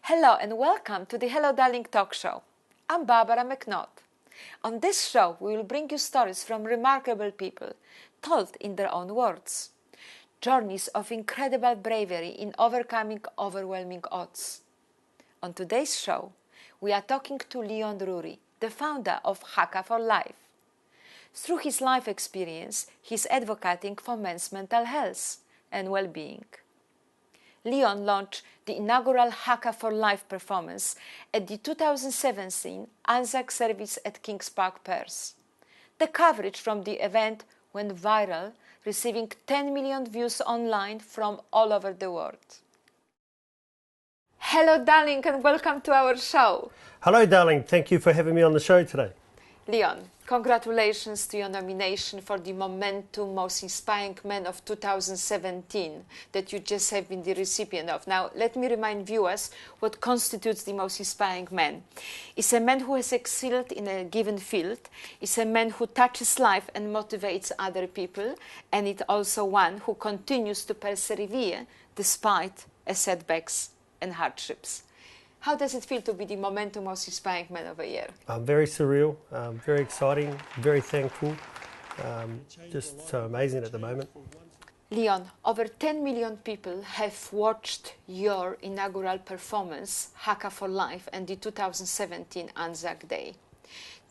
Hello and welcome to the Hello Darlink talk show. I'm Barbara McNaught. On this show, we will bring you stories from remarkable people, told in their own words. Journeys of incredible bravery in overcoming overwhelming odds. On today's show, we are talking to Leon Ruri, the founder of Haka For Life. Through his life experience, he's advocating for men's mental health and well-being. Leon launched the inaugural Haka For Life performance at the 2017 ANZAC service at Kings Park, Perth. The coverage from the event went viral, receiving 10 million views online from all over the world. Hello, darling, and welcome to our show. Hello, darling. Thank you for having me on the show today. Leon, congratulations to your nomination for the Momentum Most Inspiring Man of 2017 that you just have been the recipient of. Now, let me remind viewers what constitutes the Most Inspiring Man. It's a man who has excelled in a given field. It's a man who touches life and motivates other people. And it's also one who continues to persevere despite setbacks and hardships. How does it feel to be the Momentum Most Inspiring Man of the Year? Very surreal, very exciting, very thankful, just so amazing at the moment. Leon, over 10 million people have watched your inaugural performance, Haka For Life, and the 2017 ANZAC Day.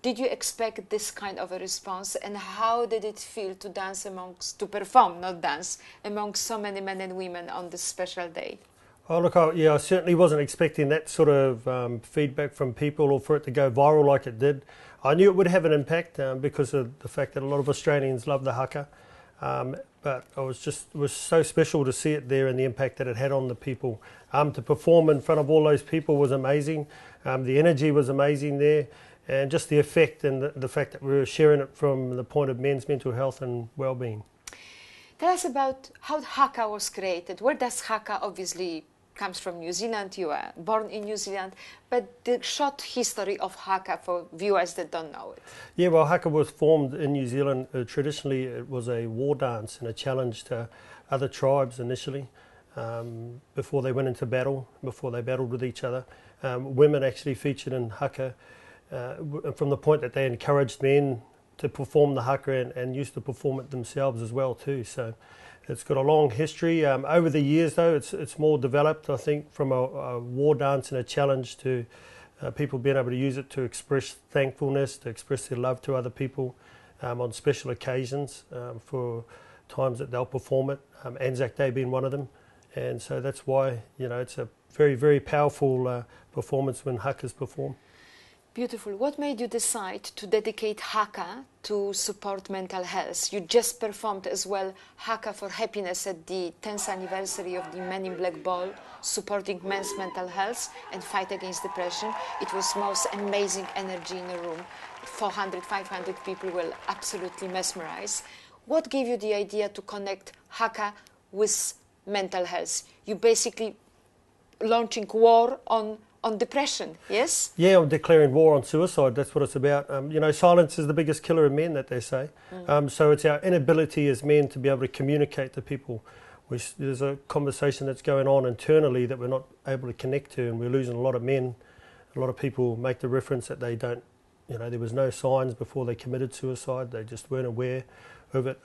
Did you expect this kind of a response, and how did it feel to perform, not dance, amongst so many men and women on this special day? Oh look, I certainly wasn't expecting that sort of feedback from people, or for it to go viral like it did. I knew it would have an impact because of the fact that a lot of Australians love the haka, but it was so special to see it there and the impact that it had on the people. To perform in front of all those people was amazing. The energy was amazing there, and just the effect and the fact that we were sharing it from the point of men's mental health and well-being. Tell us about how haka was created. Where does haka obviously comes from New Zealand, you were born in New Zealand, but the short history of haka for viewers that don't know it. Yeah, well, haka was formed in New Zealand. Traditionally, it was a war dance and a challenge to other tribes initially, before they went into battle, before they battled with each other. Women actually featured in haka from the point that they encouraged men to perform the haka and used to perform it themselves as well too. So it's got a long history. Over the years, though, it's more developed, I think, from a war dance and a challenge to people being able to use it to express thankfulness, to express their love to other people on special occasions for times that they'll perform it, ANZAC Day being one of them. And so that's why, it's a very, very powerful performance when haka's performed. Beautiful. What made you decide to dedicate haka to support mental health? You just performed as well Haka for Happiness at the 10th anniversary of the Men in Black Ball, supporting men's mental health and fight against depression. It was most amazing energy in the room. 400, 500 people were absolutely mesmerized. What gave you the idea to connect haka with mental health? You basically launching war on depression, yes? Yeah, I'm declaring war on suicide. That's what it's about. Silence is the biggest killer of men, that they say. So it's our inability as men to be able to communicate to people. There's a conversation that's going on internally that we're not able to connect to, and we're losing a lot of men. A lot of people make the reference that they don't, there was no signs before they committed suicide. They just weren't aware of it.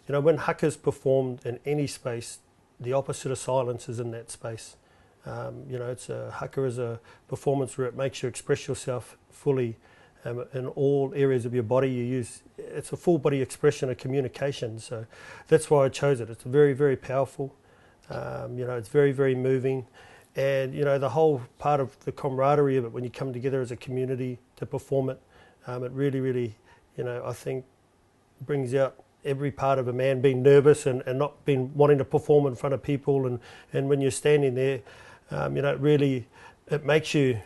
When haka's performed in any space, the opposite of silence is in that space. Haka is a performance where it makes you express yourself fully in all areas of your body. It's a full body expression of communication, so that's why I chose it. It's very, very powerful. It's very, very moving, and the whole part of the camaraderie of it when you come together as a community to perform it. It really, really, I think brings out every part of a man being nervous and not wanting to perform in front of people, and when you're standing there. It makes you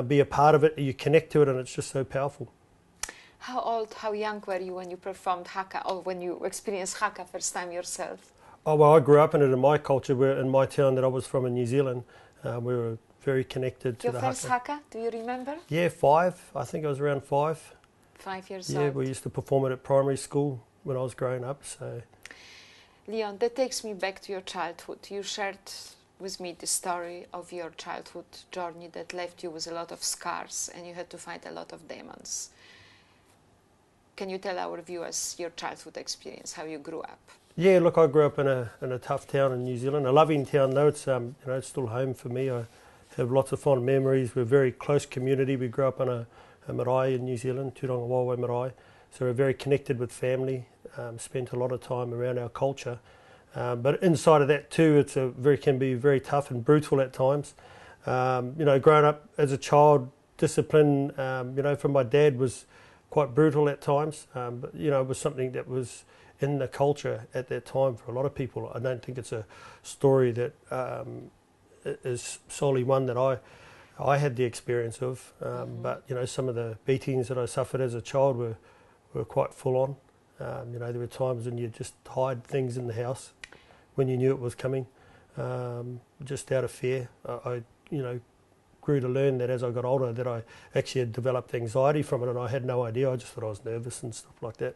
be a part of it, you connect to it, and it's just so powerful. How young were you when you performed haka, or when you experienced haka first time yourself? Oh, well, I grew up in it in my culture, in my town that I was from in New Zealand. We were very connected to the haka. Your first haka, do you remember? Yeah, 5. I think I was around 5. 5 years old. Yeah, we used to perform it at primary school when I was growing up. So, Leon, that takes me back to your childhood. You shared with me the story of your childhood journey that left you with a lot of scars and you had to fight a lot of demons. Can you tell our viewers your childhood experience, how you grew up? Yeah, look, I grew up in a tough town in New Zealand, a loving town though. It's it's still home for me. I have lots of fond memories. We're a very close community. We grew up in a marae in New Zealand, Turonga Wawe marae. So we're very connected with family. Spent a lot of time around our culture. But inside of that too, can be very tough and brutal at times. Growing up as a child, discipline, from my dad was quite brutal at times. But it was something that was in the culture at that time for a lot of people. I don't think it's a story that is solely one that I had the experience of. But some of the beatings that I suffered as a child were quite full on. There were times when you just hide things in the house when you knew it was coming, just out of fear. I grew to learn that as I got older that I actually had developed anxiety from it, and I had no idea. I just thought I was nervous and stuff like that.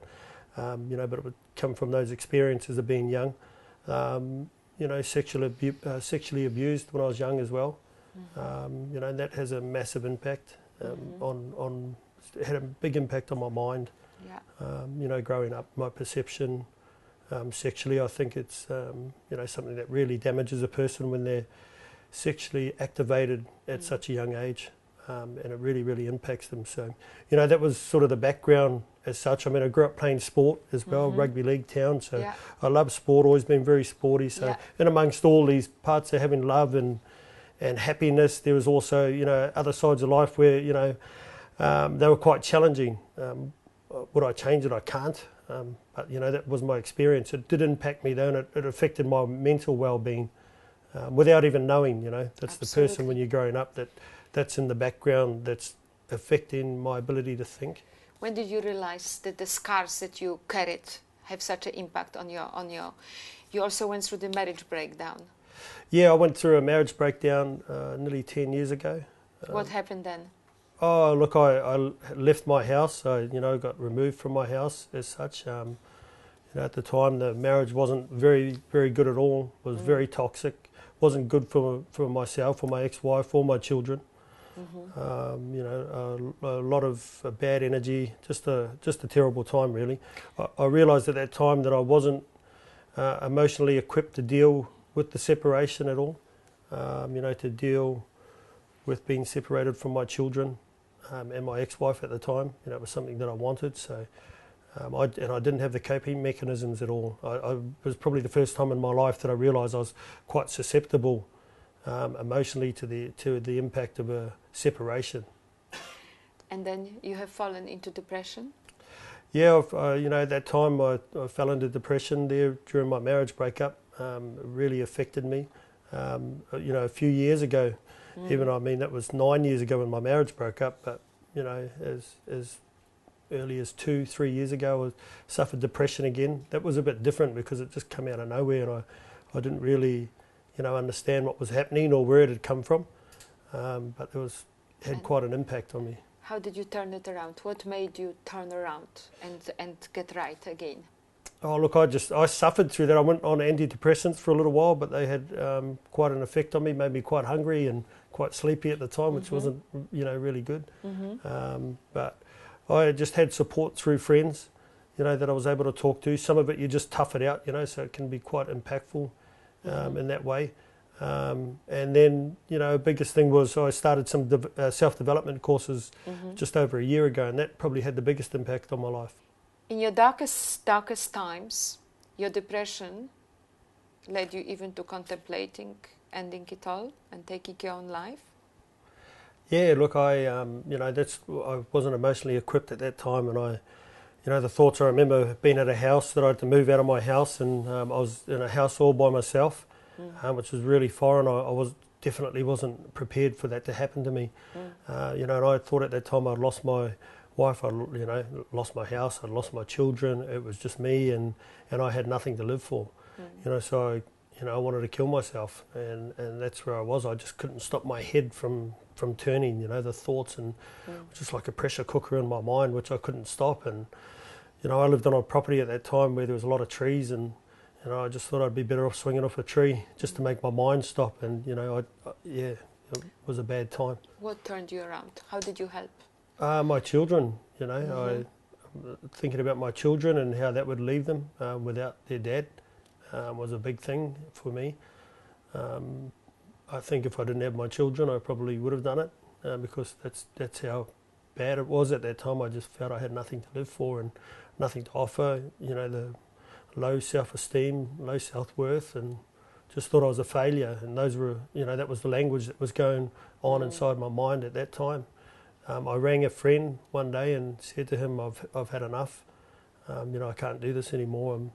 But it would come from those experiences of being young. Sexually abused when I was young as well. And that has a massive impact it had a big impact on my mind. Yeah. Growing up, my perception sexually, I think it's something that really damages a person when they're sexually activated at such a young age, and it really, really impacts them. So, that was sort of the background as such. I mean, I grew up playing sport as well, rugby league town, so yeah. I love sport, always been very sporty. So, and amongst all these parts of having love and happiness, there was also, other sides of life where, they were quite challenging. Would I change it? I can't. But, that was my experience. It did impact me though, and it affected my mental well-being without even knowing, that's Absolutely. The person when you're growing up that's in the background that's affecting my ability to think. When did you realize that the scars that you carried have such an impact on your... You also went through the marriage breakdown. Yeah, I went through a marriage breakdown nearly 10 years ago. What happened then? Oh, look, I left my house. I, got removed from my house as such. At the time, the marriage wasn't very, very good at all. It was very toxic. Wasn't good for myself, for my ex-wife, or my children. A lot of bad energy. Just a terrible time, really. I realised at that time that I wasn't emotionally equipped to deal with the separation at all. To deal with being separated from my children. And my ex-wife at the time, it was something that I wanted. So, I didn't have the coping mechanisms at all. I was probably the first time in my life that I realised I was quite susceptible emotionally to the impact of a separation. And then you have fallen into depression? Yeah, at that time I fell into depression there during my marriage breakup. It really affected me. A few years ago. Even, that was 9 years ago when my marriage broke up, but, as early as 2-3 years ago, I suffered depression again. That was a bit different because it just came out of nowhere, and I didn't really, understand what was happening or where it had come from, but it had quite an impact on me. How did you turn it around? What made you turn around and get right again? Oh, look, I suffered through that. I went on antidepressants for a little while, but they had quite an effect on me, made me quite hungry and quite sleepy at the time, which wasn't, really good. But I just had support through friends, that I was able to talk to. Some of it you just tough it out, so it can be quite impactful in that way. And then, biggest thing was I started some self-development courses just over a year ago, and that probably had the biggest impact on my life. In your darkest times, your depression led you even to contemplating ending it all and taking your own life? Yeah, look, I wasn't emotionally equipped at that time, and the thoughts I remember being at a house that I had to move out of my house, and I was in a house all by myself, which was really foreign. I definitely wasn't prepared for that to happen to me. And I thought at that time I'd lost my wife, I lost my house, I lost my children. It was just me, and I had nothing to live for. So I wanted to kill myself, and that's where I was. I just couldn't stop my head from turning. The thoughts, and just like a pressure cooker in my mind, which I couldn't stop. And I lived on a property at that time where there was a lot of trees, and You know, I just thought I'd be better off swinging off a tree just to make my mind stop. And you know, yeah, it was a bad time. What turned you around? How did you help? My children, you know, thinking about my children and how that would leave them without their dad was a big thing for me. I think if I didn't have my children, I probably would have done it because that's how bad it was at that time. I just felt I had nothing to live for and nothing to offer. You know, the low self-esteem, low self-worth, and just thought I was a failure. And those were, you know, that was the language that was going on inside my mind at that time. I rang a friend one day and said to him, I've had enough. You know, I can't do this anymore. I'm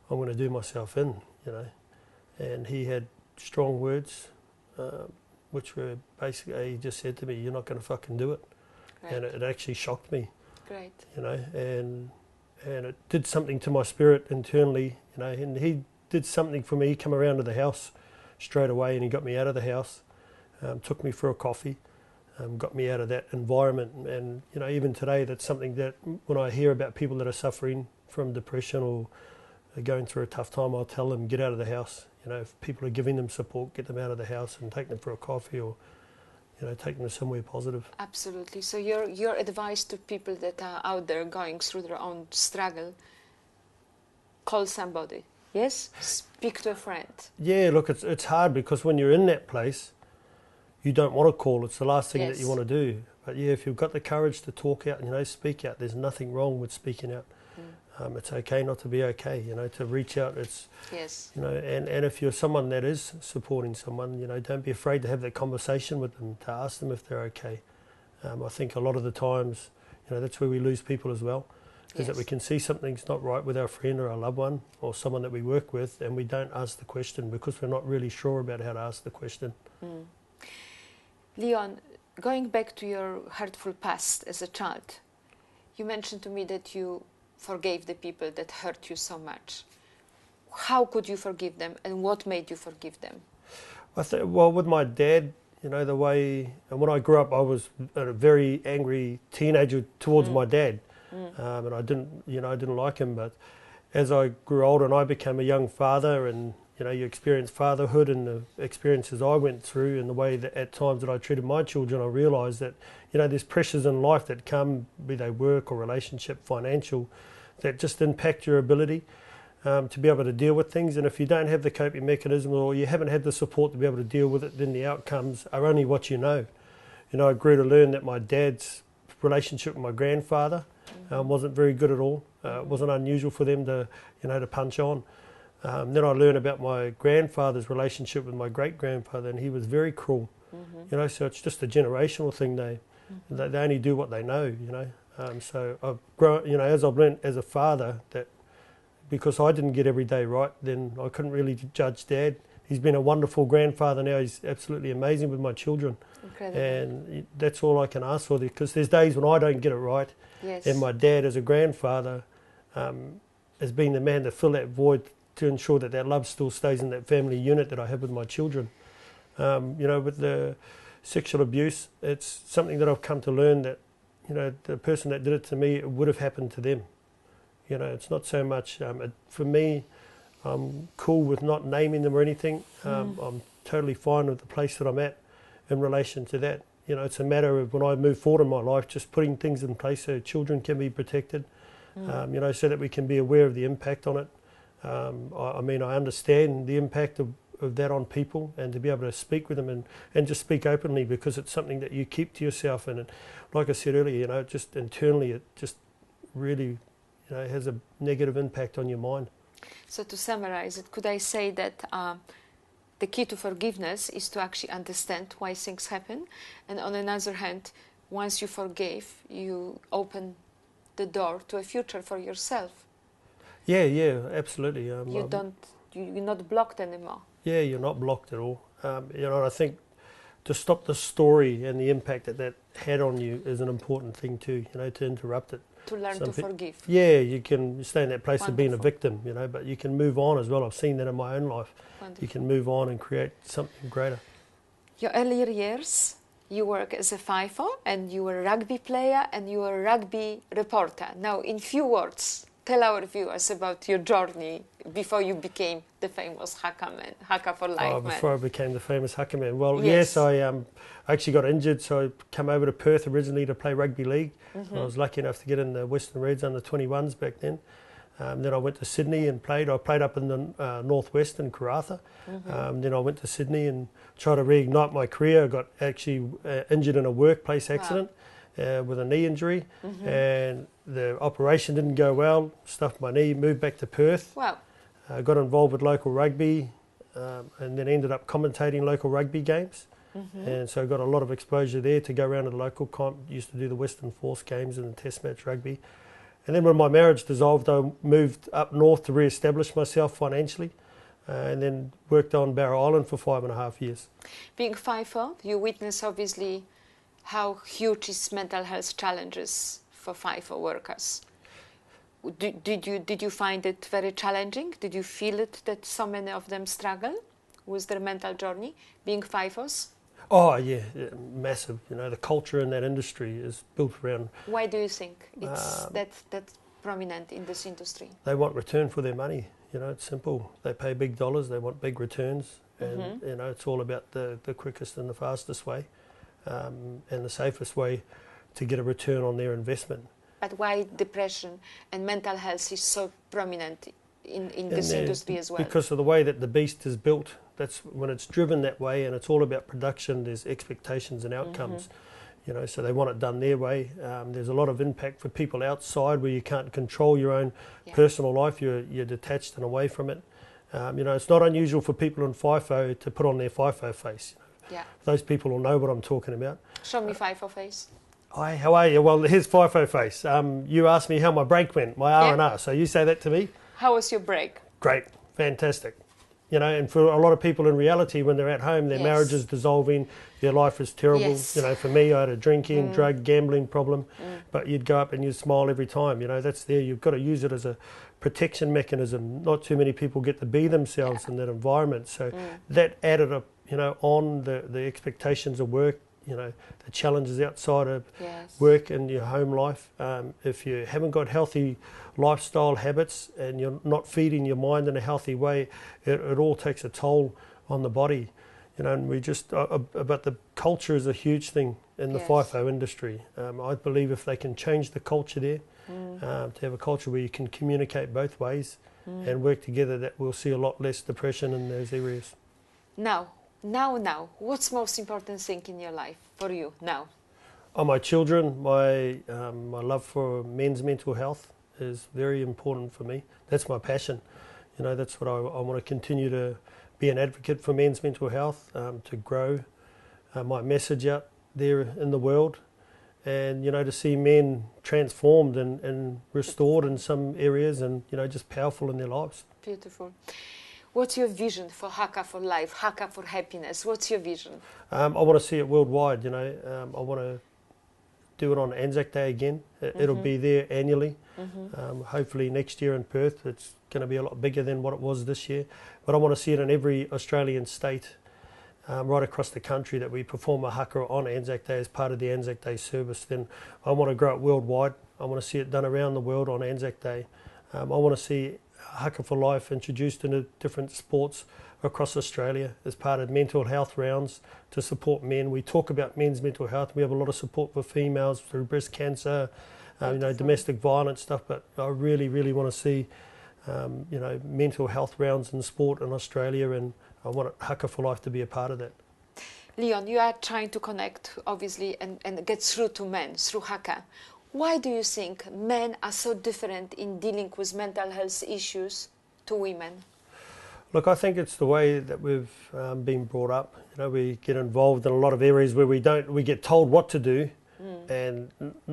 going to do myself in, you know. And he had strong words, which were basically, he just said to me, you're not going to fucking do it. Right. And it actually shocked me. Great. You know, and it did something to my spirit internally, you know, and he did something for me. He came around to the house straight away and he got me out of the house, took me for a coffee, got me out of that environment. And, you know, even today, that's something that when I hear about people that are suffering from depression or are going through a tough time, I'll tell them, get out of the house. You know, if people are giving them support, get them out of the house and take them for a coffee or, you know, take them to somewhere positive. Absolutely. So your advice to people that are out there going through their own struggle, call somebody, yes? Speak to a friend. Yeah, look, it's hard because when you're in that place, you don't want to call. It's the last thing Yes. that you want to do. But yeah, if you've got the courage to talk out, you know, speak out, there's nothing wrong with speaking out. It's okay not to be okay, you know, to reach out. It's, yes. You know, and if you're someone that is supporting someone, you know, don't be afraid to have that conversation with them, to ask them if they're okay. I think a lot of the times, you know, that's where we lose people as well, is that we can see something's not right with our friend or our loved one or someone that we work with, and we don't ask the question because we're not really sure about how to ask the question. Leon, going back to your hurtful past as a child, you mentioned to me that you forgave the people that hurt you so much. How could you forgive them, and what made you forgive them? Well, with my dad, you know, the way, and when I grew up, I was a very angry teenager towards my dad, and I didn't like him. But as I grew older and I became a young father, and you know, you experience fatherhood and the experiences I went through, and the way that at times that I treated my children, I realised that, you know, there's pressures in life that come, be they work or relationship, financial, that just impact your ability to be able to deal with things. And if you don't have the coping mechanism or you haven't had the support to be able to deal with it, then the outcomes are only what you know. You know, I grew to learn that my dad's relationship with my grandfather wasn't very good at all. It wasn't unusual for them to, you know, to punch on. Then I learned about my grandfather's relationship with my great-grandfather, and he was very cruel. You know, so it's just a generational thing. They only do what they know, you know. So I've grown, you know, as I've learned as a father that because I didn't get every day right, then I couldn't really judge Dad. He's been a wonderful grandfather now. He's absolutely amazing with my children. Incredible. And that's all I can ask for, because there's days when I don't get it right. Yes. And my dad as a grandfather has been the man to fill that void, to ensure that that love still stays in that family unit that I have with my children. You know, with the sexual abuse, it's something that I've come to learn that, you know, the person that did it to me, it would have happened to them. You know, it's not so much, for me, I'm cool with not naming them or anything. I'm totally fine with the place that I'm at in relation to that. You know, it's a matter of when I move forward in my life, just putting things in place so children can be protected, you know, so that we can be aware of the impact on it. I mean, I understand the impact of that on people, and to be able to speak with them and just speak openly, because it's something that you keep to yourself. And like I said earlier, you know, just internally, it just really, you know, has a negative impact on your mind. So to summarize it, could I say that the key to forgiveness is to actually understand why things happen, and on another hand, once you forgave, you open the door to a future for yourself. Yeah, absolutely. You're not blocked anymore. Yeah, you're not blocked at all. You know, and I think to stop the story and the impact that had on you is an important thing too, you know, to interrupt it. To learn to forgive. Yeah, you can stay in that place of being a Wonderful. victim, you know, but you can move on as well. I've seen that in my own life. Wonderful. You can move on and create something greater. Your earlier years, you work as a FIFO, and you were a rugby player, and you were a rugby reporter. Now, in few words, tell our viewers about your journey before you became the famous Haka man, Haka for Life man? Before I became the famous Haka man. Well, Yes. yes, I actually got injured, so I came over to Perth originally to play rugby league. I was lucky enough to get in the Western Reds under 21s back then. Then I went to Sydney and played. I played up in the northwest in Karratha. Then I went to Sydney and tried to reignite my career. I got actually injured in a workplace accident with a knee injury, and the operation didn't go well. Stuffed my knee, moved back to Perth. Wow. Got involved with local rugby, and then ended up commentating local rugby games. And so I got a lot of exposure there to go around to the local comp. Used to do the Western Force games and the Test match rugby. And then when my marriage dissolved, I moved up north to re-establish myself financially, and then worked on Barrow Island for 5.5 years. Being FIFO, you witness obviously how huge is mental health challenges for FIFO workers. Did you find it very challenging? Did you feel it that so many of them struggle with their mental journey, being FIFOs? Oh yeah, massive. You know, the culture in that industry is built around. Why do you think it's that prominent in this industry? They want return for their money. You know, it's simple. They pay big dollars. They want big returns, and you know, it's all about the quickest and the fastest way, and the safest way to get a return on their investment. But why depression and mental health is so prominent in this industry as well? Because of the way that the beast is built. That's when it's driven that way, and it's all about production. There's expectations and outcomes, you know, so they want it done their way. There's a lot of impact for people outside where you can't control your own personal life. You're detached and away from it. You know, it's not unusual for people in FIFO to put on their FIFO face. You know. Those people will know what I'm talking about. Show me FIFO face. Hi, how are you? Well, here's FIFO face. You asked me how my break went, my R&R. So you say that to me. How was your break? Great, fantastic. You know, and for a lot of people in reality, when they're at home, their marriage is dissolving, their life is terrible. You know, for me, I had a drinking, drug, gambling problem, but you'd go up and you'd smile every time. You know, that's there. You've got to use it as a protection mechanism. Not too many people get to be themselves in that environment. So that added up, you know, on the expectations of work, you know, the challenges outside of work and your home life. If you haven't got healthy lifestyle habits and you're not feeding your mind in a healthy way, it all takes a toll on the body. You know, and we just, but the culture is a huge thing in the FIFO industry. I believe if they can change the culture there, to have a culture where you can communicate both ways and work together, that we'll see a lot less depression in those areas. Now, what's most important thing in your life for you now? Oh, my children, my love for men's mental health is very important for me. That's my passion. You know, that's what I want to continue to be an advocate for men's mental health, to grow my message out there in the world, and, you know, to see men transformed and restored in some areas, and, you know, just powerful in their lives. Beautiful. What's your vision for Haka for Life, Haka for Happiness? What's your vision? I want to see it worldwide, you know. I want to do it on ANZAC Day again. It'll be there annually. Hopefully next year in Perth, it's going to be a lot bigger than what it was this year. But I want to see it in every Australian state, right across the country, that we perform a haka on ANZAC Day as part of the ANZAC Day service. Then I want to grow it worldwide. I want to see it done around the world on ANZAC Day. I want to see Haka for Life introduced into different sports across Australia as part of mental health rounds to support men. We talk about men's mental health. We have a lot of support for females through breast cancer, you know, domestic violence stuff. But I really, really want to see, you know, mental health rounds in sport in Australia, and I want Haka for Life to be a part of that. Leon, you are trying to connect, obviously, and get through to men through Haka. Why do you think men are so different in dealing with mental health issues to women? Look, I think it's the way that we've been brought up. You know, we get involved in a lot of areas where we get told what to do, and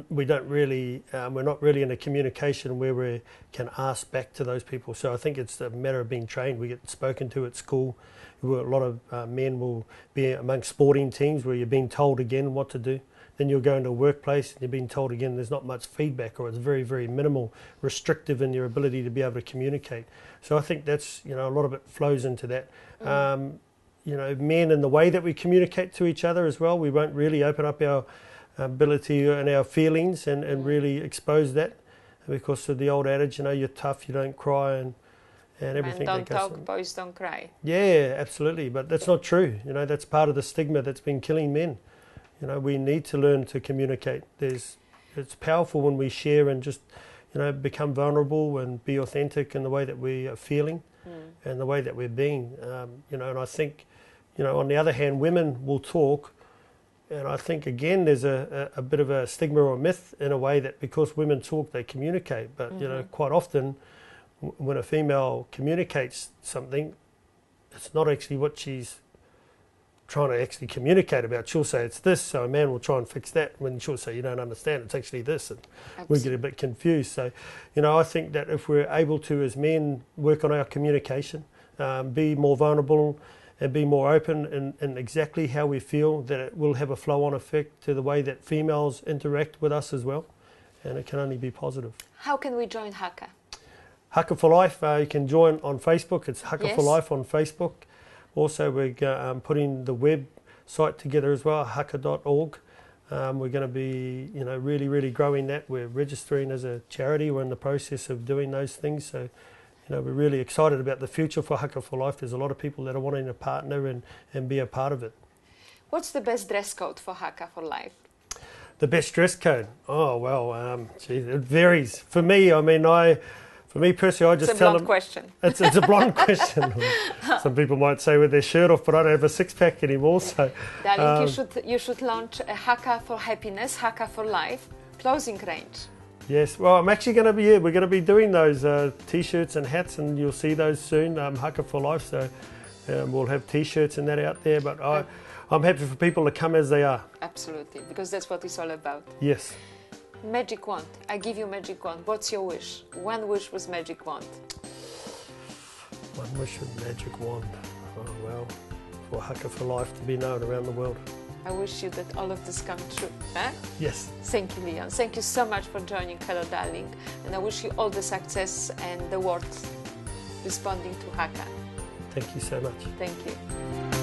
we don't really, we're not really in a communication where we can ask back to those people. So I think it's a matter of being trained. We get spoken to at school. A lot of men will be among sporting teams where you're being told again what to do. Then you'll go into a workplace and you're being told again there's not much feedback, or it's very, very minimal, restrictive in your ability to be able to communicate. So I think that's, you know, a lot of it flows into that. You know, men, in the way that we communicate to each other as well, we won't really open up our ability and our feelings and really expose that, because of the old adage, you know, you're tough, you don't cry, and everything Men that don't goes talk, on. boys don't cry. Yeah, absolutely, but that's not true. You know, that's part of the stigma that's been killing men. You know, we need to learn to communicate. It's powerful when we share and just, you know, become vulnerable and be authentic in the way that we are feeling and the way that we're being. You know, and I think, you know, on the other hand, women will talk, and I think again there's a bit of a stigma or a myth in a way that because women talk, they communicate. But you know, quite often when a female communicates something, it's not actually what she's trying to actually communicate about. She'll say it's this, so a man will try and fix that, when she'll say you don't understand, it's actually this, and we get a bit confused. So, you know, I think that if we're able to, as men, work on our communication, be more vulnerable and be more open in exactly how we feel, that it will have a flow-on effect to the way that females interact with us as well, and it can only be positive. How can we join Haka? Haka For Life, you can join on Facebook. It's Haka For Life on Facebook. Also, we're putting the website together as well, haka.org. We're going to be, you know, really growing that. We're registering as a charity. We're in the process of doing those things. So, you know, we're really excited about the future for Haka For Life. There's a lot of people that are wanting to partner and be a part of it. What's the best dress code for Haka For Life? The best dress code? Oh, well, geez, it varies. For me, I mean, for me personally, I just tell them... It's a blunt question. Some people might say with their shirt off, but I don't have a six-pack anymore. So, Darling, you should launch a Haka for Happiness, Haka For Life clothing range. Yes, well, I'm actually going to be we're going to be doing those T-shirts and hats, and you'll see those soon. Haka For Life, so we'll have T-shirts and that out there. But I'm happy for people to come as they are. Absolutely, because that's what it's all about. Yes. Magic wand. I give you magic wand. What's your wish? One wish with magic wand. One wish with magic wand. Oh, well, for Haka For Life to be known around the world. I wish you that all of this come true. Eh? Yes. Thank you, Leon. Thank you so much for joining Hello Darling. And I wish you all the success and the world responding to Haka. Thank you so much. Thank you.